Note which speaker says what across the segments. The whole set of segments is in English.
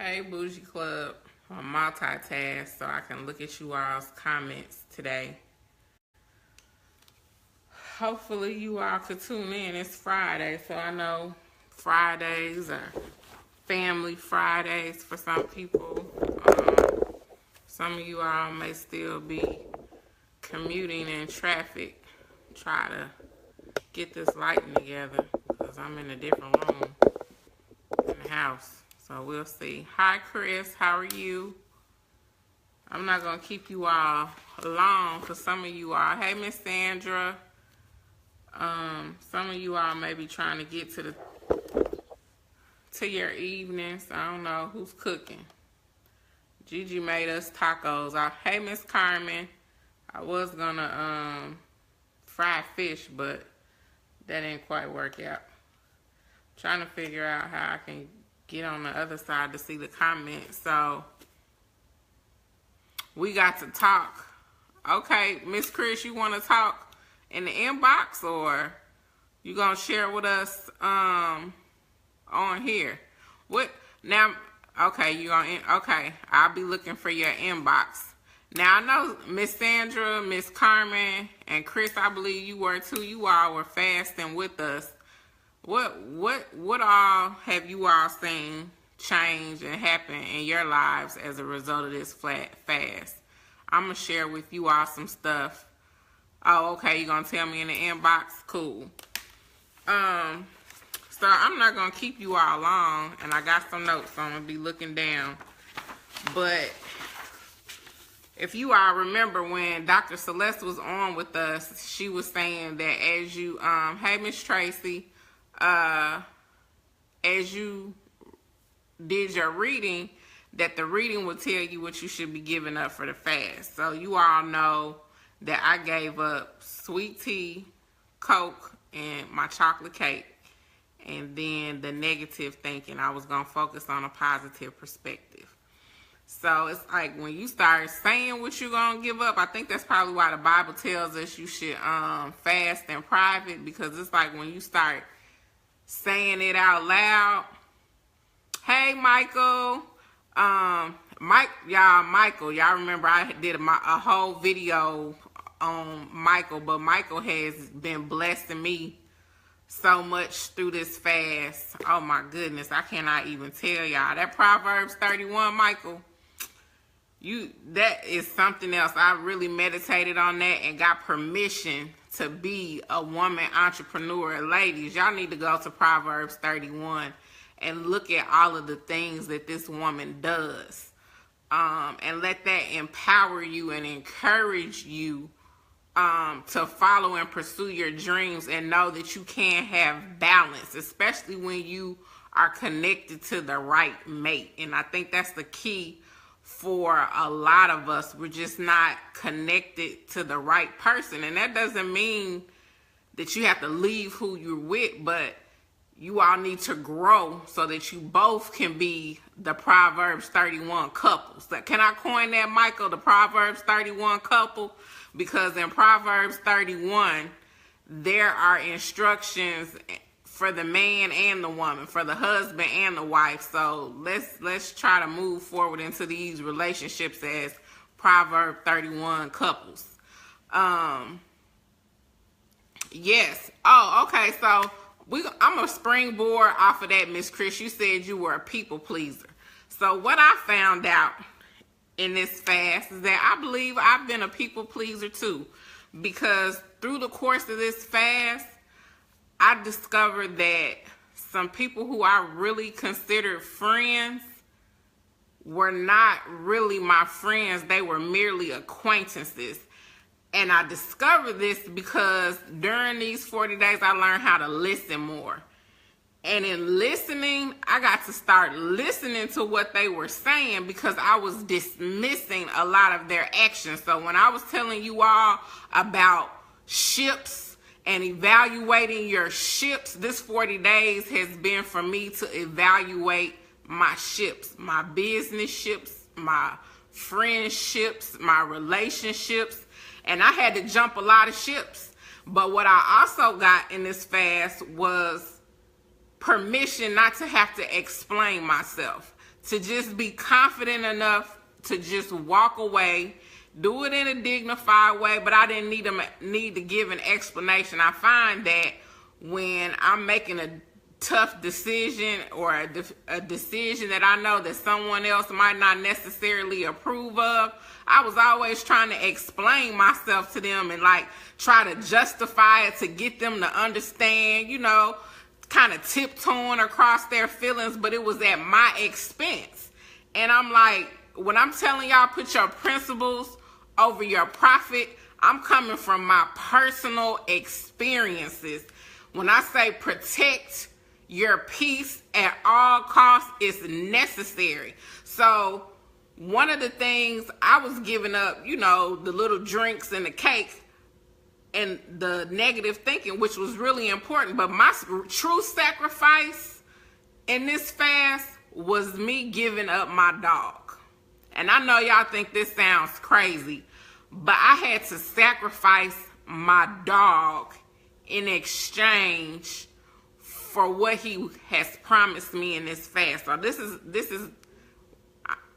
Speaker 1: Hey, Bougie Club. I'm multitask so I can look at you all's comments today. Hopefully you all could tune in. It's Friday, so I know Fridays are family Fridays for some people. Some of you all may still be commuting in traffic. Try to get this lighting together because I'm in a different room in the house. So we'll see. Hi, Chris. How are you? I'm not going to keep you all long because some of you all, hey, Miss Sandra. Some of you all may be trying to get to your evenings. I don't know who's cooking. Gigi made us tacos. Hey, Miss Carmen. I was going to fry fish, but that didn't quite work out. Trying to figure out how I can get on the other side to see the comments. So we got to talk. Okay, Miss Chris, you want to talk in the inbox, or you gonna share with us on here? What now? Okay, okay, I'll be looking for your inbox. Now I know Miss Sandra, Miss Carmen, and Chris, I believe you were too. You all were fasting with us. What all have you all seen change and happen in your lives as a result of this fast? I'm going to share with you all some stuff. Oh, okay, you're going to tell me in the inbox? Cool. So I'm not going to keep you all long, and I got some notes, so I'm going to be looking down. But if you all remember when Dr. Celeste was on with us, she was saying that as you, hey, Miss Tracy, as you did your reading, that the reading will tell you what you should be giving up for the fast. So you all know that I gave up sweet tea, Coke, and my chocolate cake. And then the negative thinking, I was going to focus on a positive perspective. So it's like when you start saying what you're going to give up, I think that's probably why the Bible tells us you should fast in private, because it's like when you start saying it out loud. Hey, Michael. Michael, y'all remember I did a whole video on Michael, but Michael has been blessing me so much through this fast. Oh my goodness, I cannot even tell y'all. That Proverbs 31, Michael, that is something else. I really meditated on that and got permission to be a woman entrepreneur. Ladies, y'all need to go to Proverbs 31 and look at all of the things that this woman does, and let that empower you and encourage you to follow and pursue your dreams, and know that you can have balance, especially when you are connected to the right mate. And I think that's the key for a lot of us. We're just not connected to the right person. And that doesn't mean that you have to leave who you're with, but you all need to grow so that you both can be the Proverbs 31 couples. Can I coin that, Michael, the Proverbs 31 couple? Because in Proverbs 31, there are instructions for the man and the woman, for the husband and the wife. So let's try to move forward into these relationships as Proverb 31 couples. Yes. Oh, okay. So I'm a springboard off of that, Miss Chris. You said you were a people pleaser. So what I found out in this fast is that I believe I've been a people pleaser too, because through the course of this fast, I discovered that some people who I really considered friends were not really my friends. They were merely acquaintances. And I discovered this because during these 40 days, I learned how to listen more. And in listening, I got to start listening to what they were saying, because I was dismissing a lot of their actions. So when I was telling you all about ships and evaluating your ships, this 40 days has been for me to evaluate my ships, my business ships, my friendships, my relationships. And I had to jump a lot of ships. But what I also got in this fast was permission not to have to explain myself, to just be confident enough to just walk away, do it in a dignified way, but I didn't need to give an explanation. I find that when I'm making a tough decision or a decision that I know that someone else might not necessarily approve of, I was always trying to explain myself to them and like try to justify it to get them to understand, you know, kind of tiptoeing across their feelings, but it was at my expense. And I'm like, when I'm telling y'all put your principles over your profit, I'm coming from my personal experiences. When I say protect your peace at all costs, it's necessary. So one of the things I was giving up, you know, the little drinks and the cake and the negative thinking, which was really important. But my true sacrifice in this fast was me giving up my dog. And I know y'all think this sounds crazy, but I had to sacrifice my dog in exchange for what he has promised me in this fast. So this is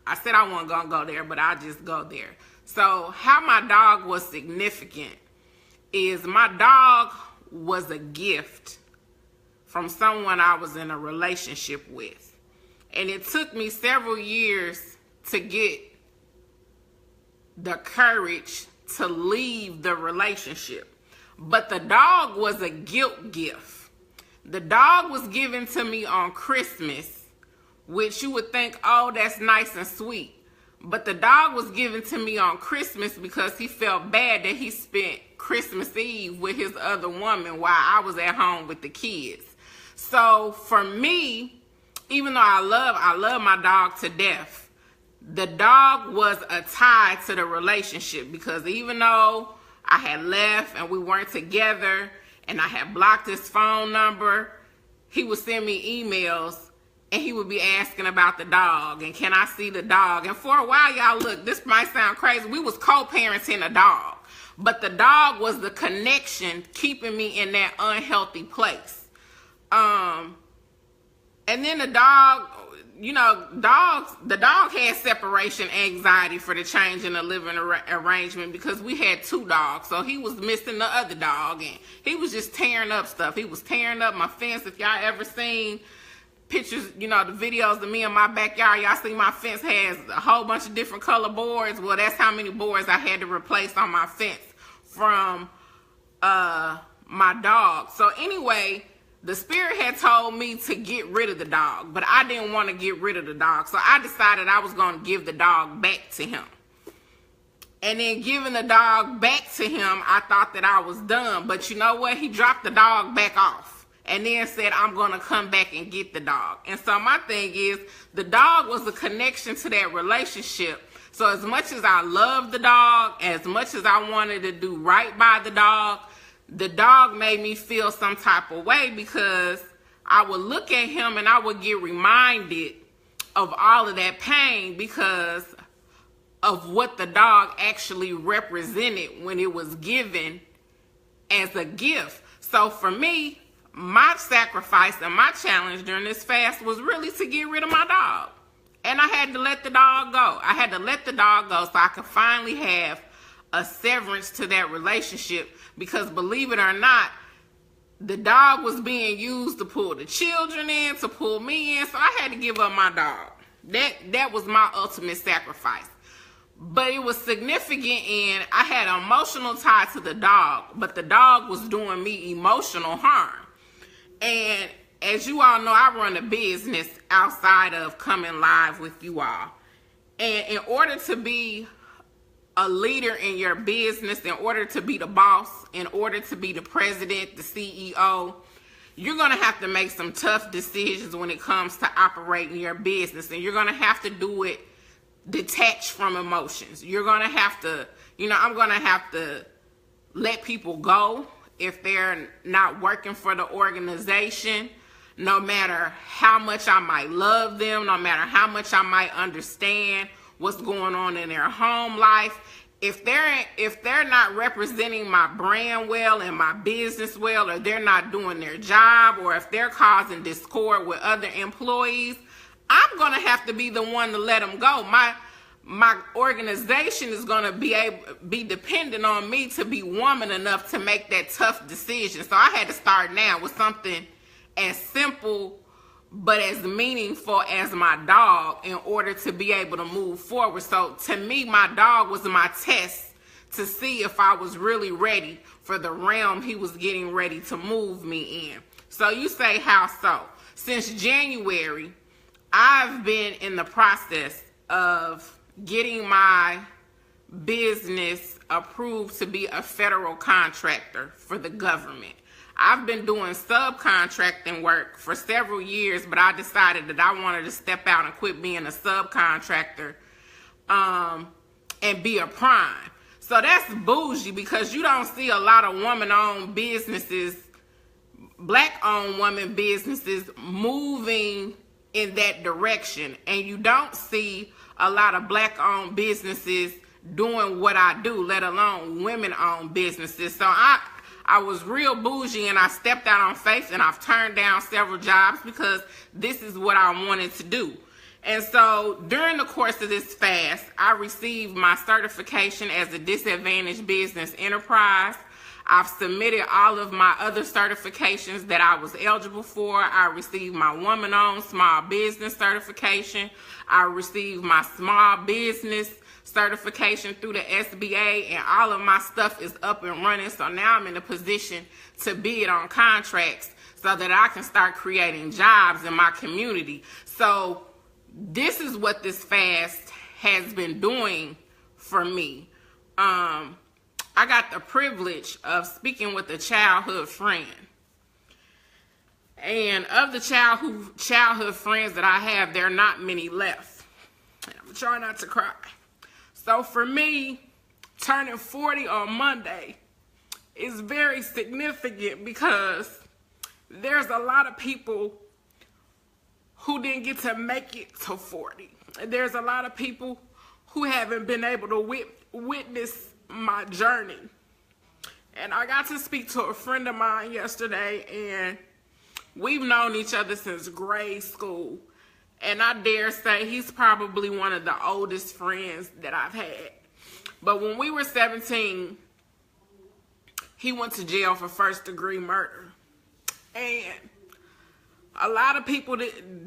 Speaker 1: I said I wasn't gonna go there, but I just go there. So how my dog was significant is my dog was a gift from someone I was in a relationship with. And it took me several years to get the courage to leave the relationship. But the dog was a guilt gift. The dog was given to me on Christmas, which you would think, oh, that's nice and sweet. But the dog was given to me on Christmas because he felt bad that he spent Christmas Eve with his other woman while I was at home with the kids. So for me, even though I love my dog to death, the dog was a tie to the relationship, because even though I had left and we weren't together and I had blocked his phone number, he would send me emails and he would be asking about the dog and can I see the dog? And for a while, y'all, look, this might sound crazy, we was co-parenting a dog, but the dog was the connection keeping me in that unhealthy place. And then the dog, you know, the dog had separation anxiety for the change in the living arrangement because we had two dogs. So he was missing the other dog and he was just tearing up stuff. He was tearing up my fence. If y'all ever seen pictures, you know, the videos of me in my backyard, y'all see my fence has a whole bunch of different color boards. Well, that's how many boards I had to replace on my fence from my dog. So anyway, the spirit had told me to get rid of the dog, but I didn't want to get rid of the dog. So I decided I was going to give the dog back to him. And then giving the dog back to him, I thought that I was done. But you know what? He dropped the dog back off and then said, I'm going to come back and get the dog. And so my thing is, the dog was a connection to that relationship. So as much as I loved the dog, as much as I wanted to do right by the dog made me feel some type of way, because I would look at him and I would get reminded of all of that pain because of what the dog actually represented when it was given as a gift. So for me, my sacrifice and my challenge during this fast was really to get rid of my dog. And I had to let the dog go. I had to let the dog go so I could finally have a severance to that relationship, because believe it or not, the dog was being used to pull the children in, to pull me in, so I had to give up my dog. That was my ultimate sacrifice. But it was significant, and I had an emotional tie to the dog, but the dog was doing me emotional harm. And as you all know, I run a business outside of coming live with you all. And in order to be a leader in your business, in order to be the boss, in order to be the president, the CEO, you're going to have to make some tough decisions when it comes to operating your business. And you're going to have to do it detached from emotions. You're going to have to, you know, I'm going to have to let people go if they're not working for the organization, no matter how much I might love them, no matter how much I might understand what's going on in their home life. If they're not representing my brand well and my business well, or they're not doing their job, or if they're causing discord with other employees, I'm gonna have to be the one to let him go. My organization is gonna be dependent on me to be woman enough to make that tough decision. So I had to start now with something as simple but as meaningful as my dog in order to be able to move forward. So to me, my dog was my test to see if I was really ready for the realm he was getting ready to move me in. So you say, how so? Since January, I've been in the process of getting my business approved to be a federal contractor for the government. I've been doing subcontracting work for several years, but I decided that I wanted to step out and quit being a subcontractor and be a prime. So that's bougie, because you don't see a lot of woman-owned businesses, black-owned woman businesses moving in that direction. And you don't see a lot of black-owned businesses doing what I do, let alone women-owned businesses. So I was real bougie, and I stepped out on faith, and I've turned down several jobs because this is what I wanted to do. And so during the course of this fast, I received my certification as a disadvantaged business enterprise. I've submitted all of my other certifications that I was eligible for. I received my woman-owned small business certification. I received my small business certification through the SBA, and all of my stuff is up and running. So now I'm in a position to bid on contracts so that I can start creating jobs in my community. So this is what this fast has been doing for me. I got the privilege of speaking with a childhood friend. And of the childhood friends that I have, there are not many left. And I'm trying not to cry. So for me, turning 40 on Monday is very significant because there's a lot of people who didn't get to make it to 40. There's a lot of people who haven't been able to witness my journey. And I got to speak to a friend of mine yesterday, and we've known each other since grade school. And I dare say he's probably one of the oldest friends that I've had. But when we were 17, he went to jail for first-degree murder. And a lot of people,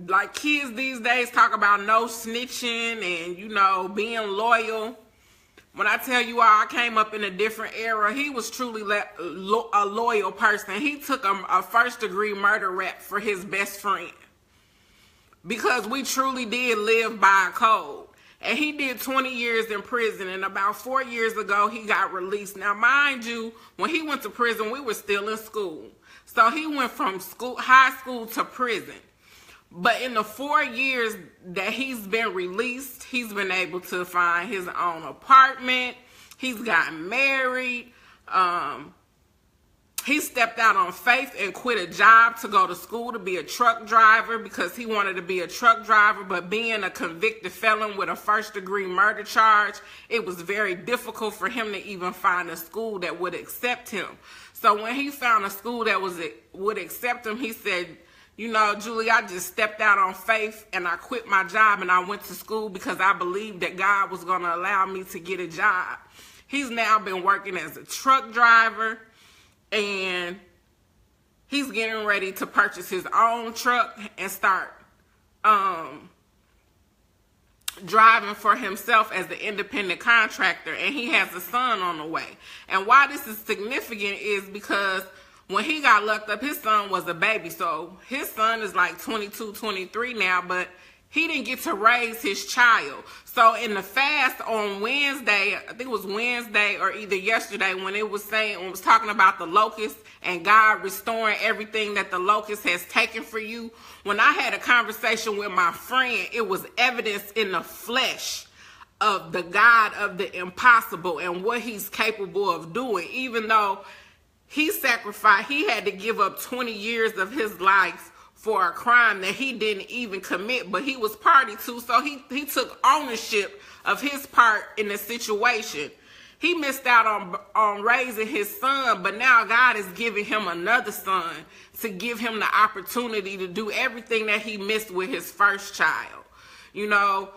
Speaker 1: like kids these days, talk about no snitching and, you know, being loyal. When I tell you all I came up in a different era, he was truly a loyal person. He took a first-degree murder rap for his best friend, because we truly did live by a code. And he did 20 years in prison, and about 4 years ago, he got released. Now, mind you, when he went to prison, we were still in school. So he went from high school to prison. But in the 4 years that he's been released, he's been able to find his own apartment. He's gotten married. He stepped out on faith and quit a job to go to school to be a truck driver because he wanted to be a truck driver. But being a convicted felon with a first-degree murder charge, it was very difficult for him to even find a school that would accept him. So when he found a school that would accept him, he said, you know, Julie, I just stepped out on faith and I quit my job and I went to school because I believed that God was going to allow me to get a job. He's now been working as a truck driver, and he's getting ready to purchase his own truck and start driving for himself as an independent contractor. And he has a son on the way. And why this is significant is because when he got locked up, his son was a baby. So his son is like 22, 23 now, but he didn't get to raise his child. So in the fast on Wednesday, I think it was Wednesday or either yesterday, when it was talking about the locust and God restoring everything that the locust has taken for you, when I had a conversation with my friend, it was evidence in the flesh of the God of the impossible and what he's capable of doing. Even though he sacrificed, he had to give up 20 years of his life for a crime that he didn't even commit, but he was party to. So he took ownership of his part in the situation. He missed out on raising his son, but now God is giving him another son to give him the opportunity to do everything that he missed with his first child. You know,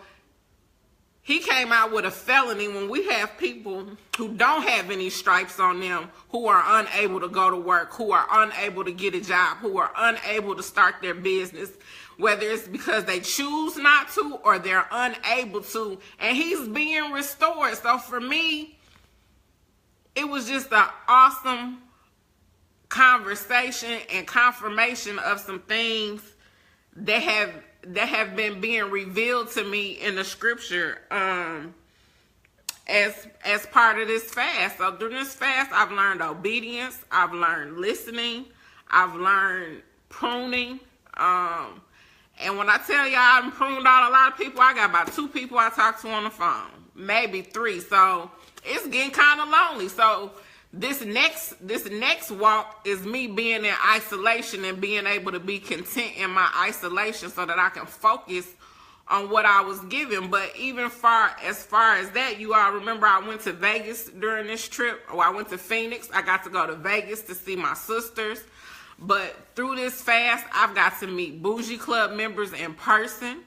Speaker 1: he came out with a felony when we have people who don't have any stripes on them, who are unable to go to work, who are unable to get a job, who are unable to start their business, whether it's because they choose not to or they're unable to, and he's being restored. So for me, it was just an awesome conversation and confirmation of some things that have been being revealed to me in the scripture as part of this fast. So during this fast, I've learned obedience, I've learned listening, I've learned pruning. And when I tell y'all I'm pruned out a lot of people, I got about 2 people I talk to on the phone, maybe 3. So it's getting kind of lonely. So this next walk is me being in isolation and being able to be content in my isolation so that I can focus on what I was given. But even as far as that, you all remember I went to Vegas during this trip, or I went to Phoenix. I got to go to Vegas to see my sisters. But through this fast, I've got to meet Bougie Club members in person.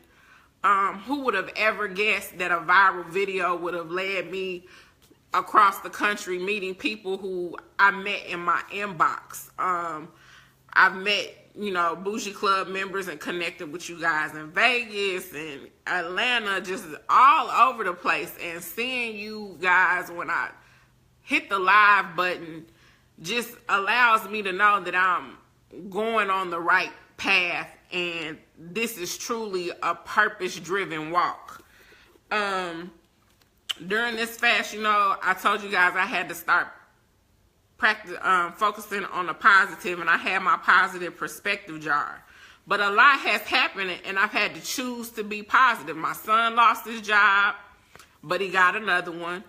Speaker 1: Who would have ever guessed that a viral video would have led me across the country meeting people who I met in my inbox. I've met, you know, Bougie Club members and connected with you guys in Vegas and Atlanta, just all over the place. And seeing you guys when I hit the live button just allows me to know that I'm going on the right path, and this is truly a purpose-driven walk. During this fast, you know, I told you guys I had to start focusing on the positive, and I had my positive perspective jar. But a lot has happened, and I've had to choose to be positive. My son lost his job, but he got another one.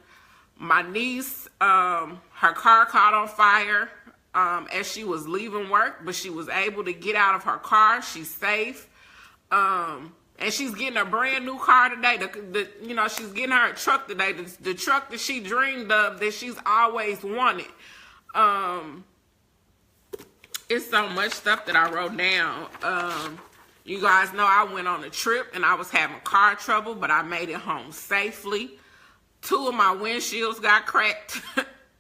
Speaker 1: My niece, her car caught on fire as she was leaving work, but she was able to get out of her car. She's safe. And she's getting a brand new car today. You know, she's getting her a truck today. The truck that she dreamed of, that she's always wanted. It's so much stuff that I wrote down. You guys know I went on a trip and I was having car trouble, but I made it home safely. 2 of my windshields got cracked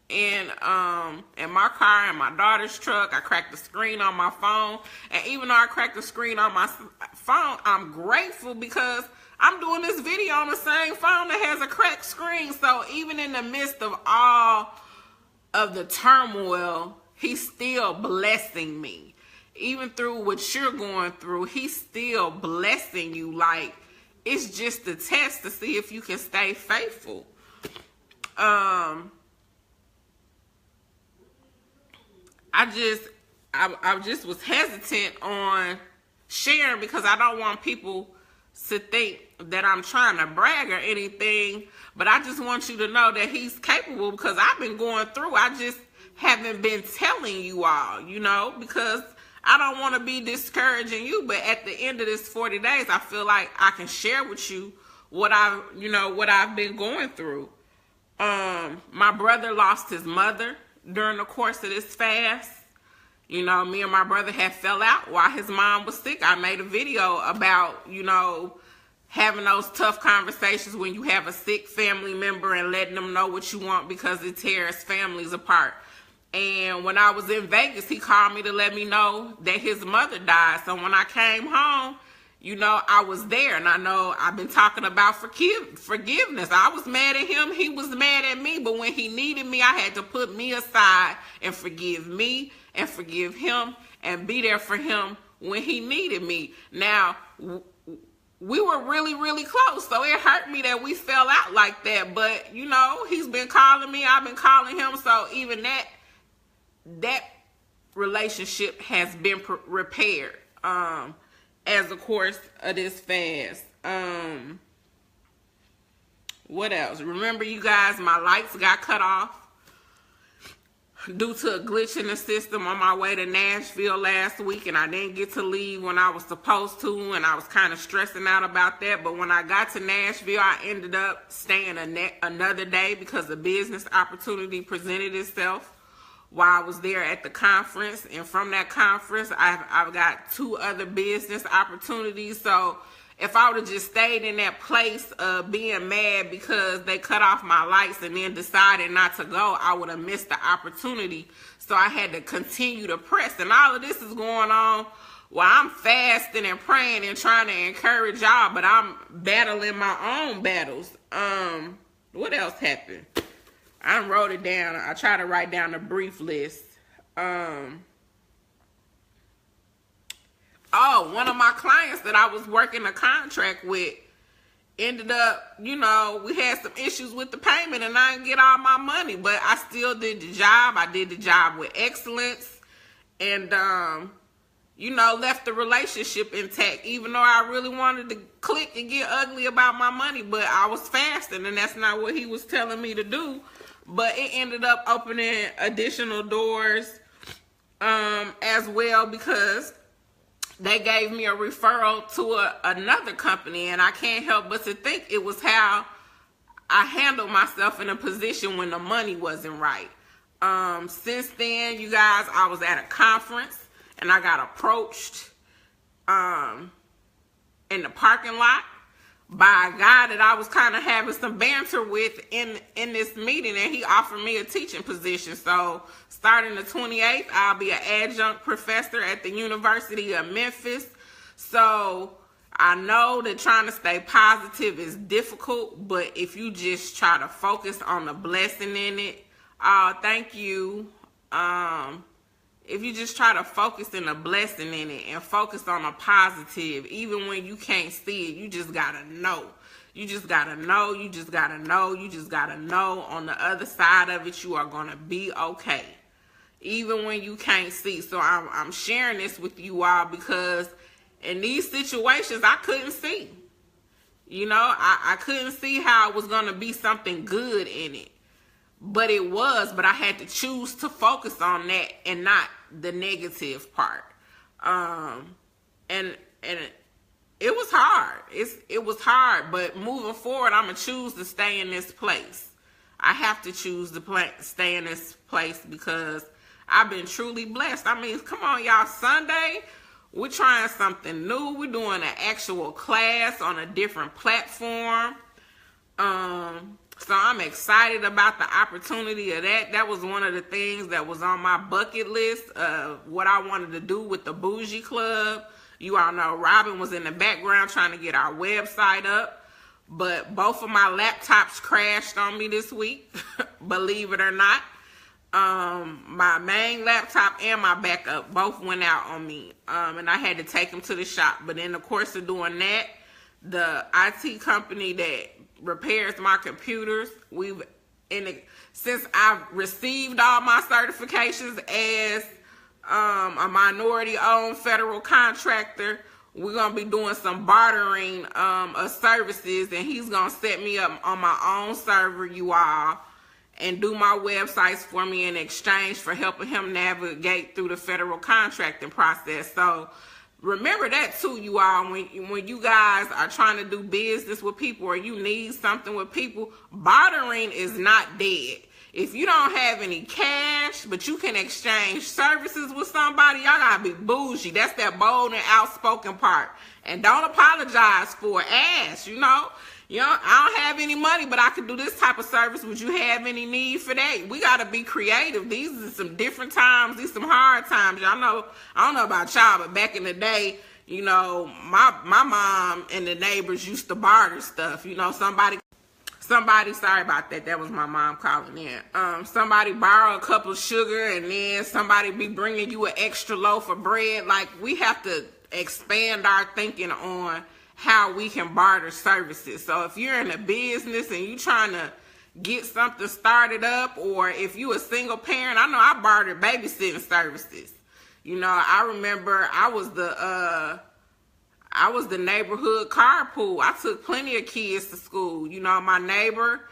Speaker 1: in my car and my daughter's truck. I cracked the screen on my phone. And even though I cracked the screen on my phone, I'm grateful because I'm doing this video on the same phone that has a cracked screen. So even in the midst of all of the turmoil, he's still blessing me. Even through what you're going through, he's still blessing you. Like, it's just a test to see if you can stay faithful. I just was hesitant on sharing because I don't want people to think that I'm trying to brag or anything, but I just want you to know that he's capable because I've been going through. I just haven't been telling you all, you know, because I don't want to be discouraging you, but at the end of this 40 days, I feel like I can share with you what I've been going through. My brother lost his mother during the course of this fast. You know, me and my brother had fell out while his mom was sick. I made a video about, you know, having those tough conversations when you have a sick family member and letting them know what you want because it tears families apart. And when I was in Vegas, he called me to let me know that his mother died. So when I came home, you know, I was there. And I know I've been talking about forgiveness. I was mad at him. He was mad at me. But when he needed me, I had to put me aside and forgive me and forgive him and be there for him when he needed me. Now, we were really, really close. So it hurt me that we fell out like that. But, you know, he's been calling me. I've been calling him. So even that relationship has been repaired as the course of this fast. What else? Remember, you guys, my lights got cut off. due to a glitch in the system on my way to Nashville last week, and I didn't get to leave when I was supposed to, and I was kind of stressing out about that. But when I got to Nashville, I ended up staying another day because a business opportunity presented itself while I was there at the conference. And from that conference, I've got 2 other business opportunities. So if I would have just stayed in that place of being mad because they cut off my lights and then decided not to go, I would have missed the opportunity. So I had to continue to press. And all of this is going on while I'm fasting and praying and trying to encourage y'all, but I'm battling my own battles. What else happened? I wrote it down. I try to write down a brief list. Oh, one of my clients that I was working a contract with ended up, you know, we had some issues with the payment and I didn't get all my money, but I still did the job. I did the job with excellence and, you know, left the relationship intact, even though I really wanted to click and get ugly about my money, but I was fasting and that's not what he was telling me to do. But it ended up opening additional doors as well, because they gave me a referral to another company, and I can't help but to think it was how I handled myself in a position when the money wasn't right. Since then, you guys, I was at a conference, and I got approached in the parking lot by a guy that I was kind of having some banter with in this meeting, and he offered me a teaching position. So starting the 28th, I'll be an adjunct professor at the University of Memphis. So I know that trying to stay positive is difficult, but if you just try to focus on the blessing in it, thank you. If you just try to focus in the blessing in it and focus on a positive, even when you can't see it, you just gotta know. You just gotta know, you just gotta know, you just gotta know on the other side of it, you are gonna be okay. Even when you can't see. So I'm sharing this with you all because in these situations, I couldn't see. You know, I couldn't see how it was gonna be something good in it. But it was, but I had to choose to focus on that and not the negative part. And it was hard. It was hard, but moving forward, I'm going to choose to stay in this place. I have to choose to stay in this place because I've been truly blessed. I mean, come on, y'all. Sunday, we're trying something new. We're doing an actual class on a different platform. So I'm excited about the opportunity of that. That was one of the things that was on my bucket list of what I wanted to do with the Bougie Club. You all know Robin was in the background trying to get our website up, but both of my laptops crashed on me this week, believe it or not. My main laptop and my backup both went out on me, and I had to take them to the shop. But in the course of doing that, the IT company that repairs my computers, since I've received all my certifications as a minority-owned federal contractor, we're gonna be doing some bartering of services, and he's gonna set me up on my own server, you all, and do my websites for me in exchange for helping him navigate through the federal contracting process. So remember that too, you all. When you guys are trying to do business with people or you need something with people, bartering is not dead. If you don't have any cash, but you can exchange services with somebody, y'all gotta be bougie. That's that bold and outspoken part. And don't apologize for it. Ask, you know. I don't have any money, but I can do this type of service. Would you have any need for that? We got to be creative. These are some different times. These are some hard times. Y'all know, I don't know about y'all, but back in the day, you know, my mom and the neighbors used to barter stuff. You know, somebody, sorry about that. That was my mom calling in. Somebody borrow a cup of sugar and then somebody be bringing you an extra loaf of bread. Like, we have to expand our thinking on how we can barter services. So if you're in a business and you're trying to get something started up, or if you a single parent, I know I bartered babysitting services. You know, I remember I was the neighborhood carpool. I took plenty of kids to school. You know, my neighbor,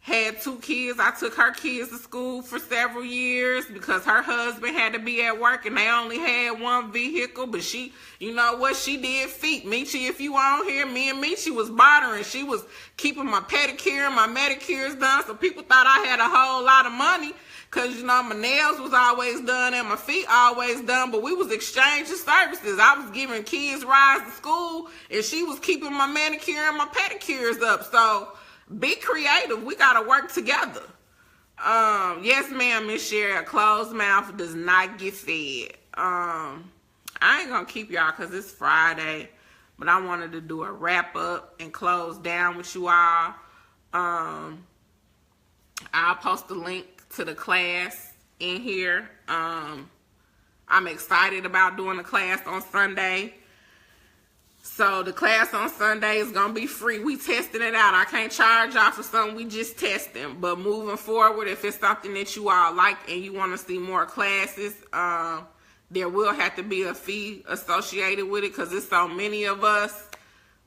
Speaker 1: had 2 kids. I took her kids to school for several years because her husband had to be at work and they only had 1 vehicle. But she, you know what, she did feet. Michi, if you on here, me and Michi was bartering. She was keeping my pedicure and my manicures done. So people thought I had a whole lot of money because, you know, my nails was always done and my feet always done. But we was exchanging services. I was giving kids rides to school and she was keeping my manicure and my pedicures up. So be creative. We gotta work together. Yes, ma'am, Miss Sherry. A closed mouth does not get fed. I ain't gonna keep y'all because it's Friday, but I wanted to do a wrap up and close down with you all. I'll post the link to the class in here. I'm excited about doing the class on Sunday. So the class on Sunday is going to be free. We testing it out. I can't charge y'all for something we just testing. But moving forward, if it's something that you all like and you want to see more classes, there will have to be a fee associated with it because there's so many of us.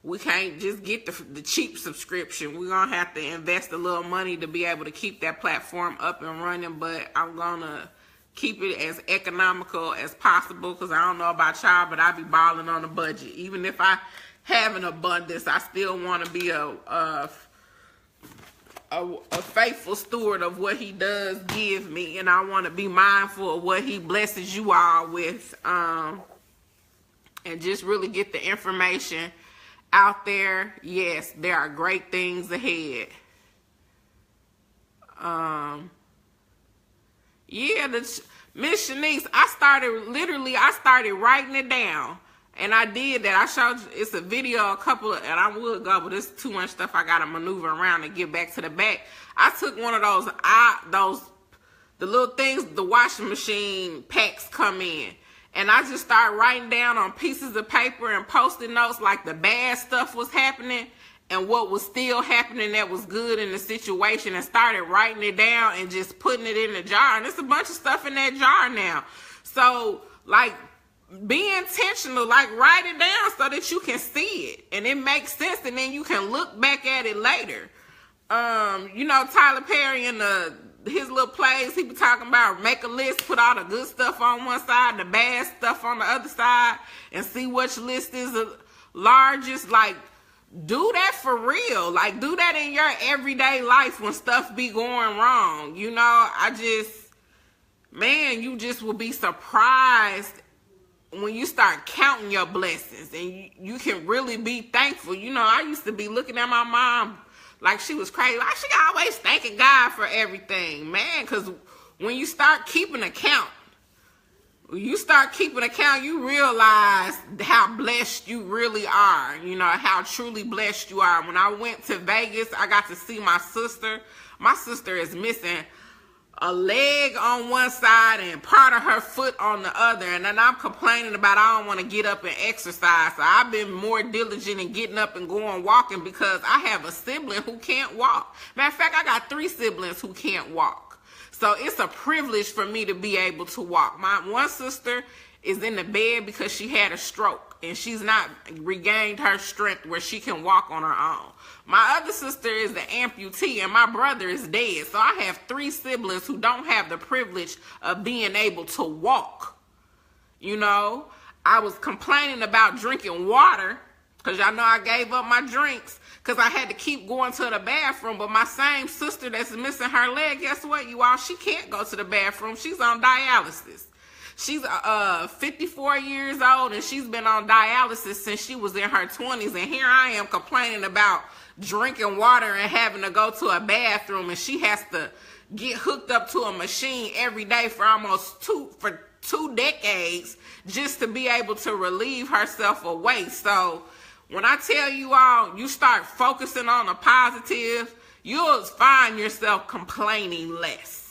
Speaker 1: We can't just get the cheap subscription. We're going to have to invest a little money to be able to keep that platform up and running. But I'm going to keep it as economical as possible because I don't know about y'all, but I be balling on a budget. Even if I have an abundance, I still want to be a faithful steward of what he does give me, and I want to be mindful of what he blesses you all with, and just really get the information out there. Yes, there are great things ahead. Yeah, Miss Shanice, I started writing it down. And I did that. I showed you, it's a video, and I would go, but it's too much stuff I got to maneuver around and get back to the back. I took one of the little things the washing machine packs come in. And I just started writing down on pieces of paper and post-it notes like the bad stuff was happening and what was still happening that was good in the situation, and started writing it down and just putting it in the jar. And there's a bunch of stuff in that jar now. So, like, be intentional, like write it down so that you can see it and it makes sense, and then you can look back at it later. You know, Tyler Perry in his little plays, he be talking about make a list, put all the good stuff on one side and the bad stuff on the other side, and see which list is the largest. Like, do that for real. Like, do that in your everyday life when stuff be going wrong. You know, you just will be surprised when you start counting your blessings, and you can really be thankful. You know, I used to be looking at my mom like she was crazy. Like, she always thanking God for everything, man. Because when you start keeping account, you realize how blessed you really are. You know, how truly blessed you are. When I went to Vegas, I got to see my sister. My sister is missing a leg on one side and part of her foot on the other. And then I'm complaining about I don't want to get up and exercise. So I've been more diligent in getting up and going walking because I have a sibling who can't walk. Matter of fact, I got 3 siblings who can't walk. So it's a privilege for me to be able to walk. My one sister is in the bed because she had a stroke and she's not regained her strength where she can walk on her own. My other sister is the amputee, and my brother is dead. So I have 3 siblings who don't have the privilege of being able to walk. You know, I was complaining about drinking water because y'all know I gave up my drinks because I had to keep going to the bathroom. But my same sister that's missing her leg, guess what, you all? She can't go to the bathroom. She's on dialysis. She's 54 years old, and she's been on dialysis since she was in her 20s. And here I am complaining about drinking water and having to go to a bathroom, and she has to get hooked up to a machine every day for almost 2 decades just to be able to relieve herself of weight. So when I tell you all, you start focusing on the positive, you'll find yourself complaining less.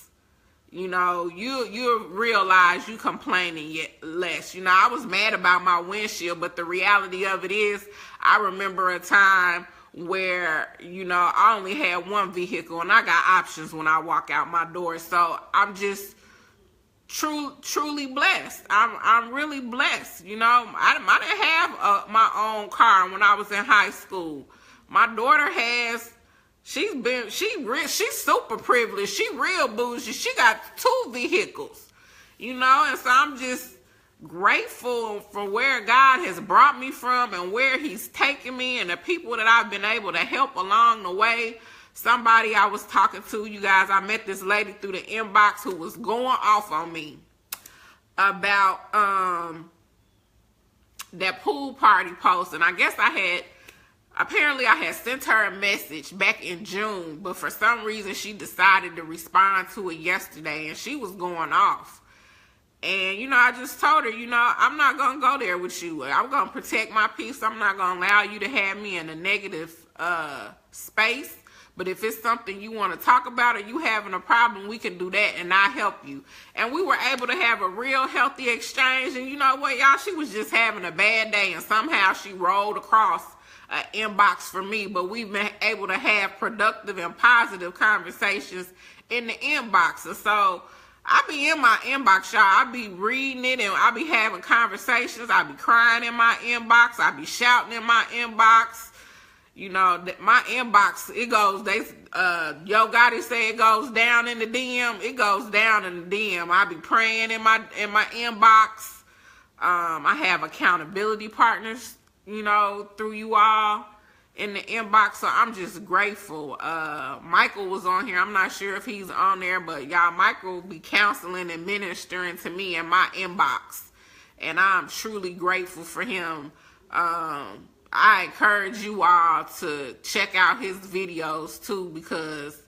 Speaker 1: You know, you realize you complaining less. You know, I was mad about my windshield, but the reality of it is, I remember a time where, you know, I only had 1 vehicle and I got options when I walk out my door. So I'm just truly blessed. I'm really blessed. You know, I didn't have my own car when I was in high school. My daughter has. She's super privileged. She real bougie. She got 2 vehicles, you know, and so I'm just grateful for where God has brought me from and where he's taken me and the people that I've been able to help along the way. Somebody I was talking to, you guys, I met this lady through the inbox who was going off on me about that pool party post. And I guess apparently I had sent her a message back in June, but for some reason she decided to respond to it yesterday, and she was going off. And, you know, I just told her, you know, I'm not going to go there with you. I'm going to protect my peace. I'm not going to allow you to have me in a negative space. But if it's something you want to talk about or you having a problem, we can do that and I'll help you. And we were able to have a real healthy exchange. And you know what, y'all? She was just having a bad day, and somehow she rolled across an inbox for me. But we've been able to have productive and positive conversations in the inbox. And so I be in my inbox, y'all. I be reading it and I be having conversations. I be crying in my inbox. I be shouting in my inbox. You know, my inbox, it goes, Yo Gotti say it goes down in the DM. It goes down in the DM. I be praying in my inbox. I have accountability partners, you know, through you all in the inbox. So I'm just grateful. Michael was on here. I'm not sure if he's on there, but y'all, Michael will be counseling and ministering to me in my inbox. And I'm truly grateful for him. I encourage you all to check out his videos too, because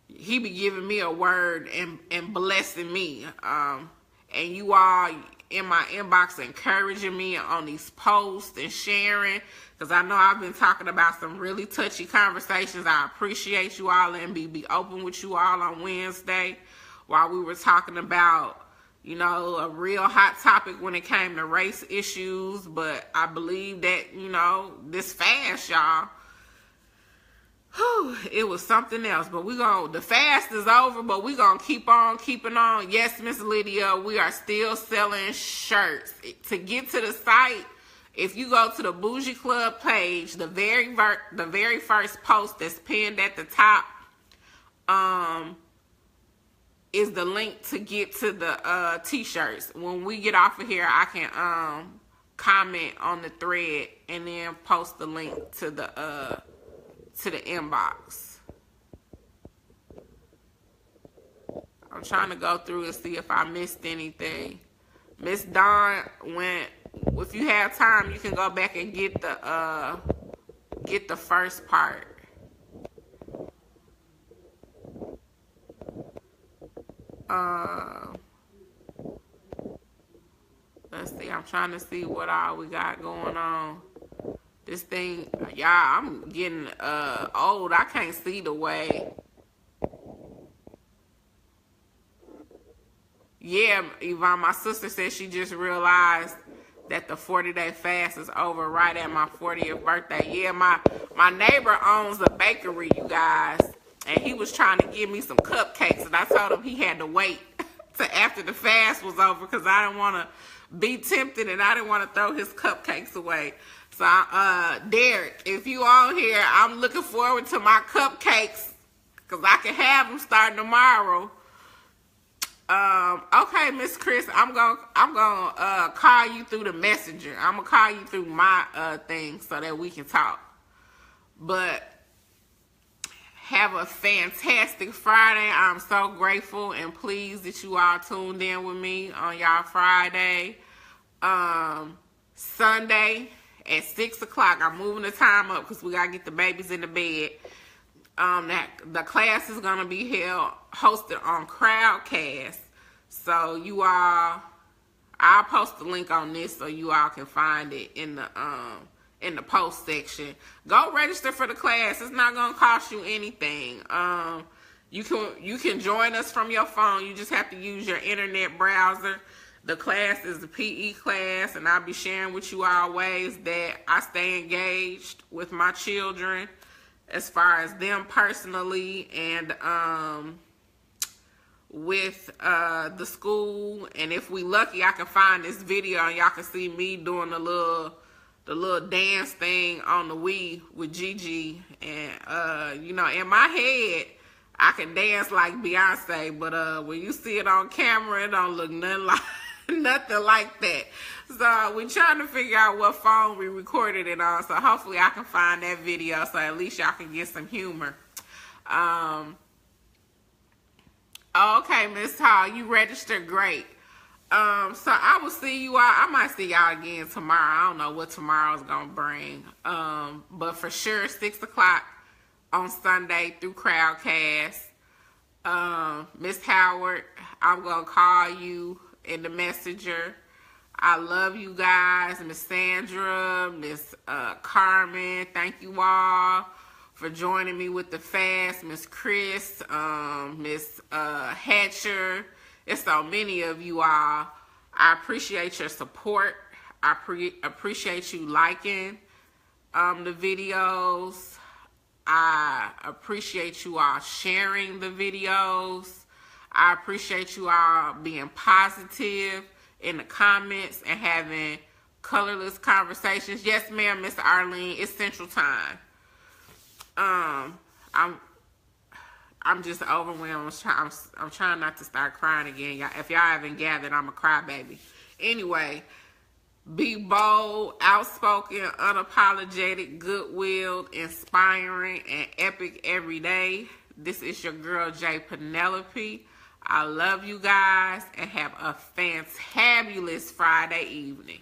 Speaker 1: he be giving me a word and blessing me. And you all in my inbox encouraging me on these posts and sharing, because I know I've been talking about some really touchy conversations. I appreciate you all, and be open with you all on Wednesday while we were talking about, you know, a real hot topic when it came to race issues. But I believe that, you know, this fast, y'all, it was something else. But the fast is over, but we're going to keep on keeping on. Yes, Miss Lydia, we are still selling shirts. To get to the site, if you go to the Bougie Club page, the very first post that's pinned at the top, is the link to get to the t-shirts. When we get off of here, I can comment on the thread and then post the link to the inbox. I'm trying to go through and see if I missed anything. Miss Dawn went. If you have time, you can go back and get the first part. Let's see. I'm trying to see what all we got going on. This thing, y'all, I'm getting old. I can't see the way. Yeah, Yvonne, my sister said she just realized that the 40-day fast is over right at my 40th birthday. Yeah, my neighbor owns a bakery, you guys, and he was trying to give me some cupcakes, and I told him he had to wait till after the fast was over, because I didn't want to be tempted and I didn't want to throw his cupcakes away. So, Derek, if you on here, I'm looking forward to my cupcakes, because I can have them starting tomorrow. Okay, Miss Chris, I'm gonna call you through the messenger. I'm gonna call you through my thing so that we can talk. But have a fantastic Friday. I'm so grateful and pleased that you all tuned in with me on y'all Friday. Sunday at 6 o'clock, I'm moving the time up because we gotta get the babies in the bed. The class is gonna be hosted on Crowdcast. So you all, I'll post the link on this so you all can find it in the post section. Go register for the class. It's not gonna cost you anything. You can join us from your phone. You just have to use your internet browser. The class is the PE class, and I'll be sharing with you all ways that I stay engaged with my children as far as them personally, and with the school. And if we lucky, I can find this video and y'all can see me doing a little little dance thing on the Wii with Gigi, and you know, in my head I can dance like Beyonce, but when you see it on camera, it don't look nothing like nothing like that. So we're trying to figure out what phone we recorded it on. So hopefully I can find that video, so at least y'all can get some humor. Okay, Miss Hall, you registered, great. So I will see you all. I might see y'all again tomorrow. I don't know what tomorrow's gonna bring. But for sure, 6 o'clock on Sunday through Crowdcast. Miss Howard, I'm gonna call you in the messenger. I love you guys. Miss Sandra, Miss Carmen, thank you all for joining me with the fast. Miss Chris, Miss Hatcher. It's so many of you all. I appreciate your support. I appreciate you liking the videos. I appreciate you all sharing the videos. I appreciate you all being positive in the comments and having colorless conversations. Yes, ma'am, Miss Arlene, it's Central Time. I'm just overwhelmed. I'm trying not to start crying again. Y'all, if y'all haven't gathered, I'm a crybaby. Anyway, be bold, outspoken, unapologetic, goodwill, inspiring, and epic every day. This is your girl, J. Penelope. I love you guys, and have a fantabulous Friday evening.